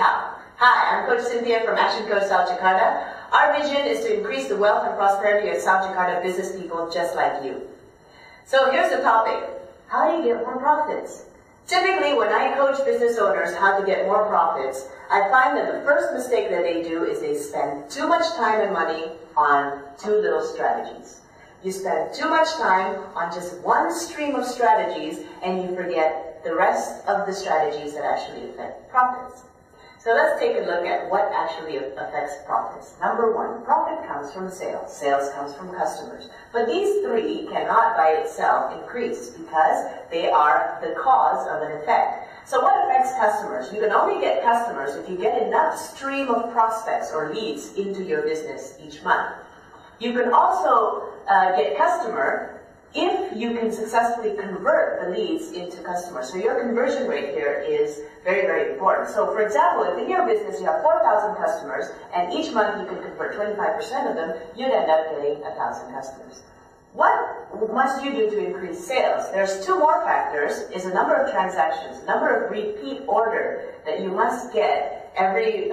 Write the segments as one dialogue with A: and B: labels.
A: how. Hi, I'm Coach Cynthia from Action Coach South Jakarta. Our vision is to increase the wealth and prosperity of South Jakarta business people just like you. So here's the topic. How do you get more profits? Typically, when I coach business owners how to get more profits, I find that the first mistake that they do is they spend too much time and money on too little strategies. You spend too much time on just one stream of strategies and you forget the rest of the strategies that actually affect profits. So let's take a look at what actually affects profits. Number one, profit comes from sales. Sales comes from customers. But these three cannot by itself increase because they are the cause of an effect. So what affects customers? You can only get customers if you get enough stream of prospects or leads into your business each month. You can also get customer if you can successfully convert the leads into customers. So your conversion rate here is very, very important. So for example, if in your business you have 4,000 customers and each month you can convert 25% of them, you'd end up getting 1,000 customers. What must you do to increase sales? There's two more factors, is a number of transactions, number of repeat order that you must get every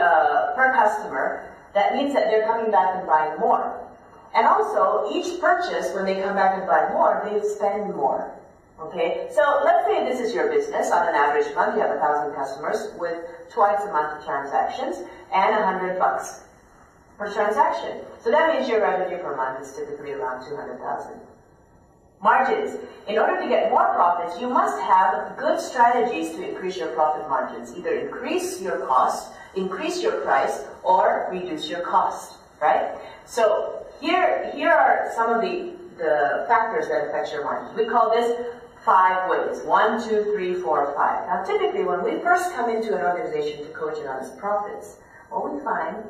A: per customer. That means that they're coming back and buying more. And also, each purchase, when they come back and buy more, they spend more. Okay? So let's say this is your business. On an average month, you have 1,000 customers with twice a month of transactions and $100 per transaction. So that means your revenue per month is typically around 200,000. Margins. In order to get more profits, you must have good strategies to increase your profit margins. Either increase your cost, increase your price, or reduce your cost. Right? So here are some of the factors that affect your margins. We call this 5 ways. 1, 2, 3, 4, 5. Now typically when we first come into an organization to coach it on its profits, what we find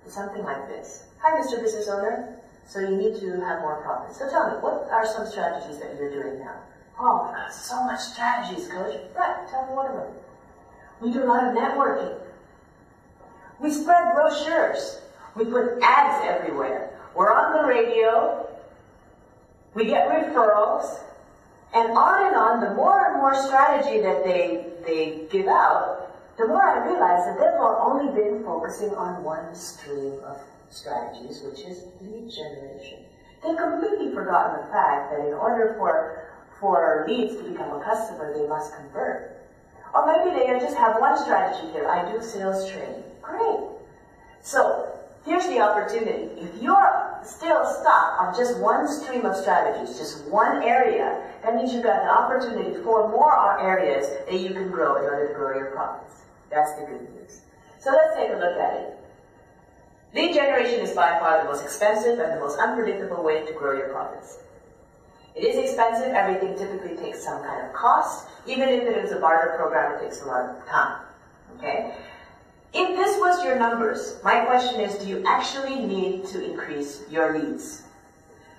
A: is something like this. Hi, Mr. Business Owner. So you need to have more profits. So tell me, what are some strategies that you're doing now? Oh my God, so much strategies, Coach. Right, tell me one of them. We do a lot of networking. We spread brochures. We put ads everywhere. We're on the radio. We get referrals. And on, the more and more strategy that they give out, the more I realize that they've only been focusing on one stream of strategies, which is lead generation. They've completely forgotten the fact that in order for leads to become a customer, they must convert. Or maybe they just have one strategy here. I do sales training. Great. So here's the opportunity. If you're still stuck on just one stream of strategies, just one area, that means you've got an opportunity for more areas that you can grow in order to grow your profits. That's the good news. So let's take a look at it. Lead generation is by far the most expensive and the most unpredictable way to grow your profits. It is expensive. Everything typically takes some kind of cost. Even if it is a barter program, it takes a lot of time. Okay? If this was your numbers, my question is, do you actually need to increase your leads?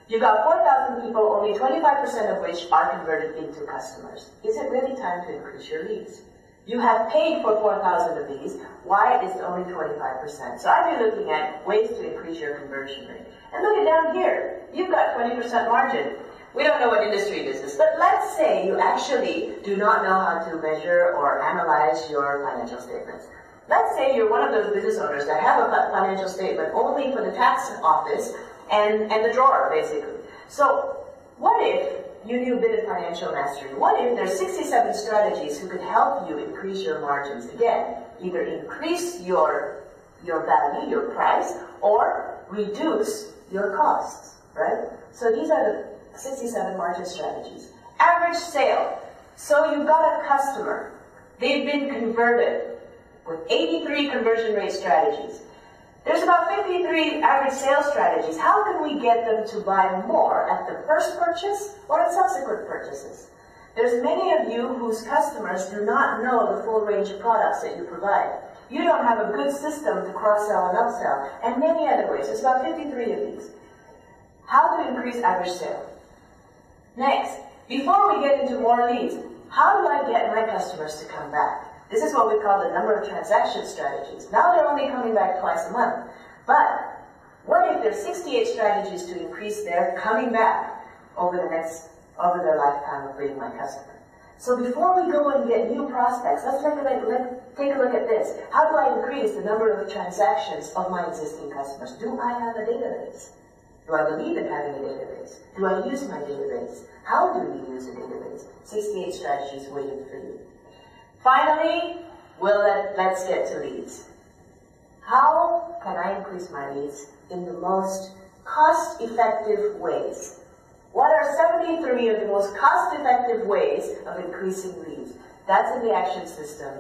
A: You've got 4,000 people, only 25% of which are converted into customers. Is it really time to increase your leads? You have paid for 4,000 of these. Why is it only 25%? So I've been looking at ways to increase your conversion rate. And look at down here. You've got 20% margin. We don't know what industry this is, but let's say you actually do not know how to measure or analyze your financial statements. Let's say you're one of those business owners that have a financial statement only for the tax office and the drawer, basically. So what if you knew a bit of financial mastery? What if there's 67 strategies who could help you increase your margins? Again, either increase your value, your price, or reduce your costs, right? So these are the 67 margin strategies. Average sale. So you've got a customer. They've been converted with 83 conversion rate strategies. There's about 53 average sales strategies. How can we get them to buy more at the first purchase or at subsequent purchases? There's many of you whose customers do not know the full range of products that you provide. You don't have a good system to cross-sell and upsell, and many other ways. There's about 53 of these. How to increase average sale. Next, before we get into more leads, how do I get my customers to come back? This is what we call the number of transaction strategies. Now they're only coming back twice a month. But what if there's 68 strategies to increase their coming back over their lifetime of being my customer? So before we go and get new prospects, let's take a look at this. How do I increase the number of transactions of my existing customers? Do I have a database? Do I believe in having a database? Do I use my database? How do you use a database? 68 strategies waiting for you. Finally, let's get to leads. How can I increase my leads in the most cost-effective ways? What are 73 of the most cost-effective ways of increasing leads? That's in the action system.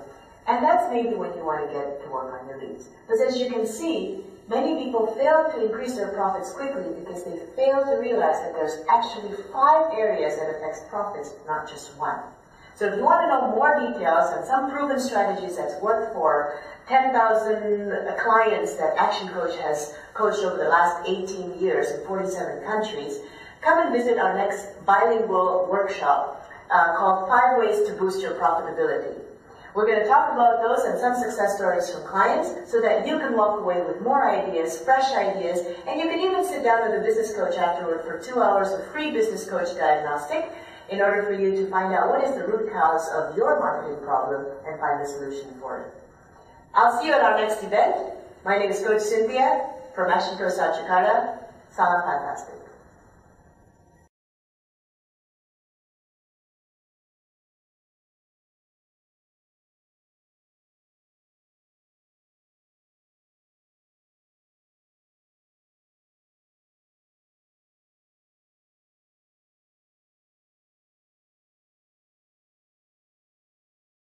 A: And that's maybe when you want to get to work on your leads. Because as you can see, many people fail to increase their profits quickly because they fail to realize that there's actually 5 areas that affects profits, not just one. So if you want to know more details and some proven strategies that's worked for 10,000 clients that Action Coach has coached over the last 18 years in 47 countries, come and visit our next bilingual workshop called 5 Ways to Boost Your Profitability. We're going to talk about those and some success stories from clients so that you can walk away with more ideas, fresh ideas, and you can even sit down with a business coach afterward for 2 hours of free business coach diagnostic in order for you to find out what is the root cause of your marketing problem and find the solution for it. I'll see you at our next event. My name is Coach Cynthia from Action Coach South Jakarta. Salam fantastic.